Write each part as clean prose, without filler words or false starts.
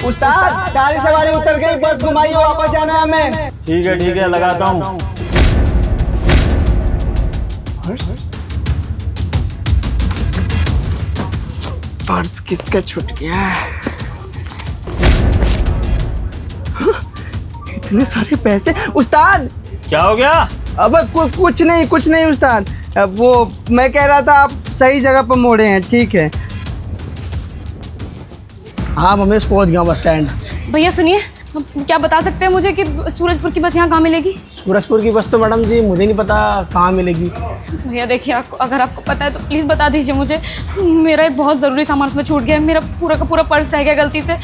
उस्ताद सारी सवारी उतर गई, बस घुमाइए, वापस जाना है हमें। ठीक है लगाता हूँ। पर्स किसका छूट गया? इतने सारे पैसे उस्ताद। क्या हो गया? अब कुछ नहीं उस्ताद। अब वो मैं कह रहा था आप सही जगह पर मोड़े हैं। ठीक है। हाँ मम्मी, पहुंच गया बस स्टैंड। भैया सुनिए, क्या बता सकते हैं मुझे कि सूरजपुर की बस यहाँ कहाँ मिलेगी? सूरजपुर की बस तो मैडम जी मुझे नहीं पता कहाँ मिलेगी। भैया देखिए, अगर आपको पता है तो प्लीज़ बता दीजिए मुझे। मेरा एक बहुत ज़रूरी सामान उसमें छूट गया है। मेरा पूरा का पूरा पर्स रह गया गलती से।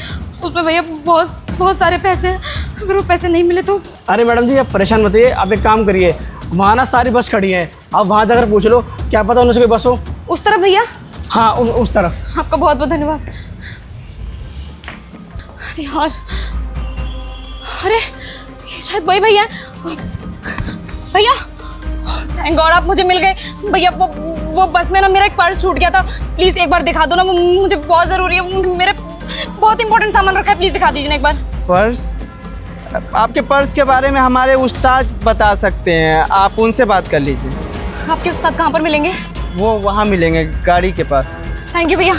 उसमें भैया बहुत सारे पैसे हैं। अगर वो पैसे नहीं मिले तो? अरे मैडम जी आप परेशान मत होइए, आप एक काम करिए, वहाँ ना सारी बस खड़ी हैं, आप वहाँ जाकर पूछ लो, क्या पता उनसे कोई बस हो। उस तरफ भैया? हाँ उस तरफ। आपका बहुत बहुत धन्यवाद। अरे यार, अरे ये शायद वही भैया हैं। भैया थैंक गॉड आप मुझे मिल गए। भैया वो बस में ना मेरा एक पर्स छूट गया था। प्लीज़ एक बार दिखा दो ना, मुझे बहुत ज़रूरी है। मेरे बहुत इंपॉर्टेंट सामान रखा है, प्लीज़ दिखा दीजिए ना एक बार। पर्स? आपके पर्स के बारे में हमारे उस्ताद बता सकते हैं, आप उनसे बात कर लीजिए। आपके उस्ताद कहाँ पर मिलेंगे? वो वहाँ मिलेंगे गाड़ी के पास। थैंक यू भैया।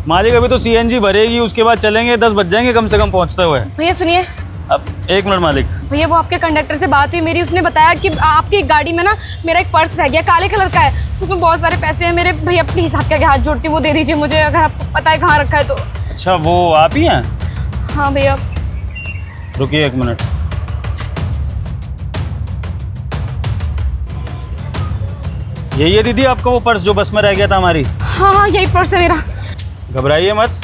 मालिक अभी तो सीएनजी भरेगी, उसके बाद चलेंगे, 10 बज जाएंगे कम से कम पहुंचते हुए। भैया सुनिए। अब एक मिनट मालिक। भैया वो आपके कंडक्टर से बात हुई मेरी, उसने बताया कि आपकी गाड़ी में ना मेरा एक पर्स रह गया, काले कलर का है, उसमें बहुत सारे पैसे हैं मेरे। भैया प्लीज़ आपके आगे हाथ जोड़ती हूँ, वो दे दीजिए मुझे, अगर आपको पता है कहाँ रखा है तो। अच्छा वो आप ही हैं? हाँ भैया। रुकिए 1 मिनट। यही है दीदी आपका वो पर्स जो बस में रह गया था हमारी? हाँ यही पर्स है मेरा। घबराइए मत,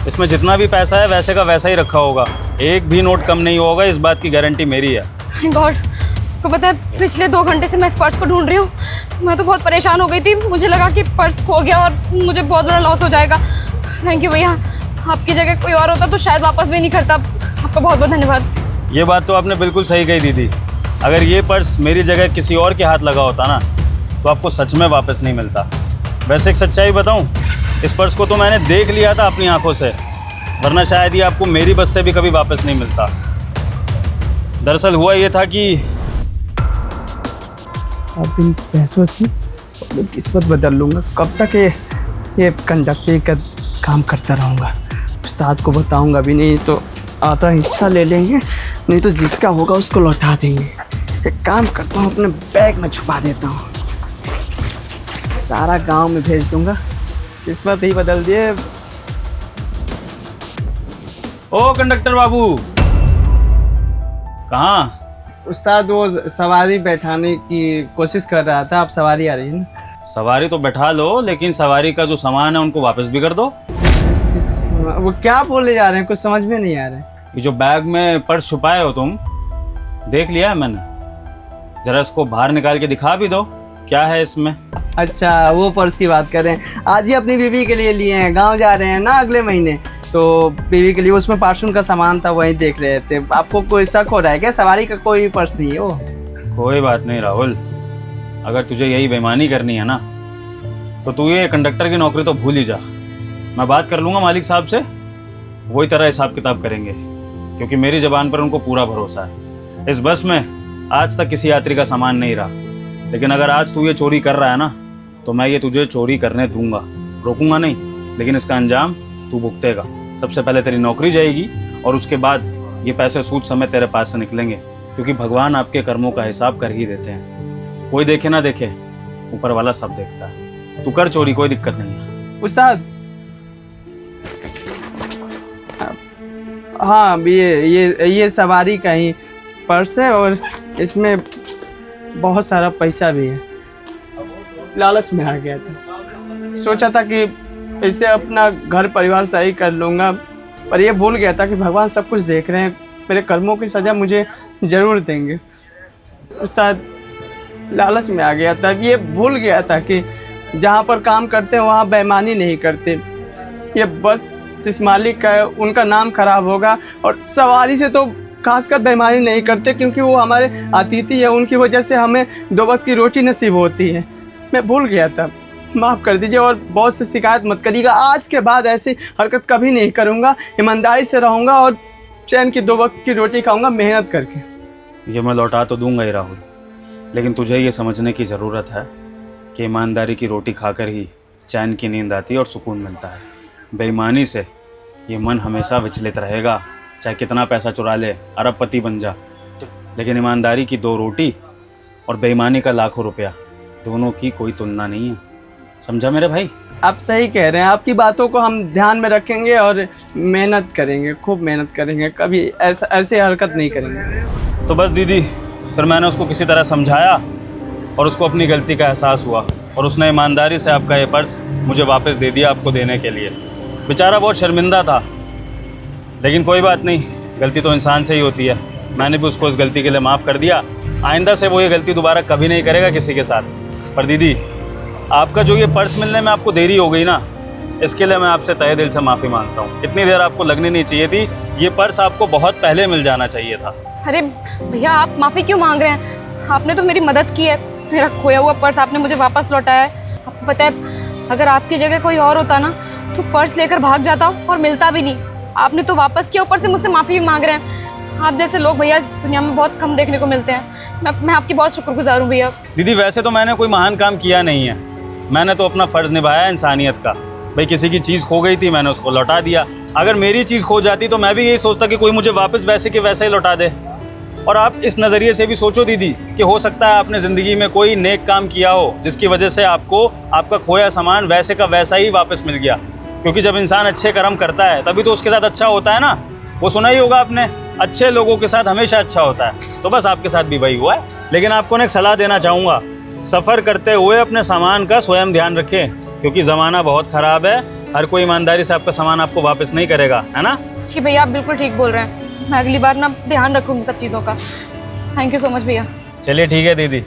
इसमें जितना भी पैसा है वैसे का वैसा ही रखा होगा, एक भी नोट कम नहीं होगा, इस बात की गारंटी मेरी है। गॉड, आपको पता है पिछले 2 घंटे से मैं इस पर्स को ढूंढ रही हूँ। मैं तो बहुत परेशान हो गई थी, मुझे लगा कि पर्स खो गया और मुझे बहुत बड़ा लॉस हो जाएगा। थैंक यू भैया, आपकी जगह कोई और होता तो शायद वापस भी नहीं करता। आपका बहुत बहुत धन्यवाद। ये बात तो आपने बिल्कुल सही कही दीदी, अगर ये पर्स मेरी जगह किसी और के हाथ लगा होता ना तो आपको सच में वापस नहीं मिलता। वैसे एक सच्चाई बताऊं, इस पर्स को तो मैंने देख लिया था अपनी आंखों से, वरना शायद ये आपको मेरी बस से भी कभी वापस नहीं मिलता। दरअसल हुआ ये था कि अब इन पैसों से अपनी किस्मत बदल लूँगा। कब तक ये कंडक्टर का काम करता रहूँगा। उस्ताद को बताऊँगा भी नहीं तो आधा हिस्सा ले लेंगे, नहीं तो जिसका होगा उसको लौटा देंगे। एक काम करता हूँ, अपने बैग में छुपा देता हूँ, सारा गांव में भेज दूँगा। किस्मत ही बदल दिए। ओ कंडक्टर बाबू, कहाँ? उस्ताद वो सवारी बैठाने की कोशिश कर रहा था, आप सवारी आ रही है ना? सवारी तो बैठा लो, लेकिन सवारी का जो सामान है उनको वापस भी कर दो। वो क्या बोले जा रहे हैं, कुछ समझ में नहीं आ रहा है। ये जो बैग में पर्स छुपाए हो तुम, देख लिया है मैंने, जरा इसको बाहर निकाल के दिखा भी दो, क्या है इसमें? अच्छा वो पर्स की बात कर रहे हैं। आज ही अपनी बीवी के लिए लिए हैं, गांव जा रहे हैं ना अगले महीने, तो बीवी के लिए उसमें परचून का सामान था, वही देख रहे थे। आपको कोई शक हो रहा है क्या? सवारी का कोई पर्स नहीं है वो। कोई बात नहीं राहुल, अगर तुझे यही बेईमानी करनी है ना तो तू ये कंडक्टर की नौकरी तो भूल ही जा। मैं बात कर लूँगा मालिक साहब से, वही तरह हिसाब किताब करेंगे, क्योंकि मेरी ज़बान पर उनको पूरा भरोसा है। इस बस में आज तक किसी यात्री का सामान नहीं रहा, लेकिन अगर आज तू ये चोरी कर रहा है ना तो मैं ये तुझे चोरी करने दूंगा, रोकूंगा नहीं, लेकिन इसका अंजाम तू भुगतेगा। सबसे पहले तेरी नौकरी जाएगी और उसके बाद ये पैसे सूद समेत तेरे पास से निकलेंगे, क्योंकि भगवान आपके कर्मों का हिसाब कर ही देते हैं। कोई देखे ना देखे, ऊपर वाला सब देखता है। तू कर चोरी, कोई दिक्कत नहीं है। उस्ताद हाँ, ये सवारी का ही पर्स है और इसमें बहुत सारा पैसा भी है। लालच में आ गया था, सोचा था कि इससे अपना घर परिवार सही कर लूँगा, पर ये भूल गया था कि भगवान सब कुछ देख रहे हैं, मेरे कर्मों की सज़ा मुझे ज़रूर देंगे। उस्ताद लालच में आ गया था, ये भूल गया था कि जहाँ पर काम करते हैं वहाँ बेईमानी नहीं करते। ये बस जिस मालिक का है उनका नाम खराब होगा, और सवारी से तो खासकर बेईमानी नहीं करते, क्योंकि वो हमारे अतिथि है, उनकी वजह से हमें 2 वक्त की रोटी नसीब होती है। मैं भूल गया था, माफ़ कर दीजिए और बॉस से शिकायत मत करिएगा। आज के बाद ऐसी हरकत कभी नहीं करूँगा, ईमानदारी से रहूँगा और चैन की 2 वक्त की रोटी खाऊँगा मेहनत करके। ये मैं लौटा तो दूंगा ही राहुल, लेकिन तुझे ये समझने की ज़रूरत है कि ईमानदारी की रोटी खाकर ही चैन की नींद आती है और सुकून मिलता है। बेईमानी से ये मन हमेशा विचलित रहेगा, चाहे कितना पैसा चुरा ले, अरबपति बन जा, लेकिन ईमानदारी की 2 रोटी और बेईमानी का लाखों रुपया, दोनों की कोई तुलना नहीं है। समझा मेरे भाई? आप सही कह रहे हैं, आपकी बातों को हम ध्यान में रखेंगे और मेहनत करेंगे, खूब मेहनत करेंगे, कभी ऐसे हरकत नहीं करेंगे। तो बस दीदी, फिर मैंने उसको किसी तरह समझाया और उसको अपनी गलती का एहसास हुआ और उसने ईमानदारी से आपका ये पर्स मुझे वापस दे दिया आपको देने के लिए। बेचारा बहुत शर्मिंदा था, लेकिन कोई बात नहीं, गलती तो इंसान से ही होती है। मैंने भी उसको इस गलती के लिए माफ़ कर दिया। आइंदा से वो ये गलती दोबारा कभी नहीं करेगा किसी के साथ। पर दीदी, आपका जो ये पर्स मिलने में आपको देरी हो गई ना, इसके लिए मैं आपसे तहे दिल से माफ़ी मांगता हूँ। इतनी देर आपको लगनी नहीं चाहिए थी, ये पर्स आपको बहुत पहले मिल जाना चाहिए था। अरे भैया, आप माफ़ी क्यों मांग रहे हैं? आपने तो मेरी मदद की है, मेरा खोया हुआ पर्स आपने मुझे वापस लौटाया है। आपको पता है, अगर आपकी जगह कोई और होता ना तो पर्स लेकर भाग जाता और मिलता भी नहीं। आपने तो वापस किया, ऊपर से मुझसे माफ़ी भी मांग रहे हैं। आप जैसे लोग भैया दुनिया में बहुत कम देखने को मिलते हैं। मैं आपकी बहुत शुक्रगुजार हूँ भैया। दीदी, वैसे तो मैंने कोई महान काम किया नहीं है, मैंने तो अपना फ़र्ज़ निभाया इंसानियत का। भाई, किसी की चीज़ खो गई थी, मैंने उसको लौटा दिया। अगर मेरी चीज़ खो जाती तो मैं भी यही सोचता कि कोई मुझे वापस वैसे के वैसे ही लौटा दे। और आप इस नज़रिए से भी सोचो दीदी कि हो सकता है आपने ज़िंदगी में कोई नेक काम किया हो जिसकी वजह से आपको आपका खोया सामान वैसे का वैसा ही वापस मिल गया। क्योंकि जब इंसान अच्छे कर्म करता है तभी तो उसके साथ अच्छा होता है ना। वो सुना ही होगा आपने, अच्छे लोगों के साथ हमेशा अच्छा होता है। तो बस आपके साथ भी वही हुआ है। लेकिन आपको एक सलाह देना चाहूँगा, सफ़र करते हुए अपने सामान का स्वयं ध्यान रखें, क्योंकि ज़माना बहुत ख़राब है। हर कोई ईमानदारी से आपका सामान आपको वापस नहीं करेगा, है ना? जी भैया, आप बिल्कुल ठीक बोल रहे हैं। मैं अगली बार ना ध्यान रखूँगी सब चीज़ों का। थैंक यू सो मच भैया। चलिए ठीक है दीदी।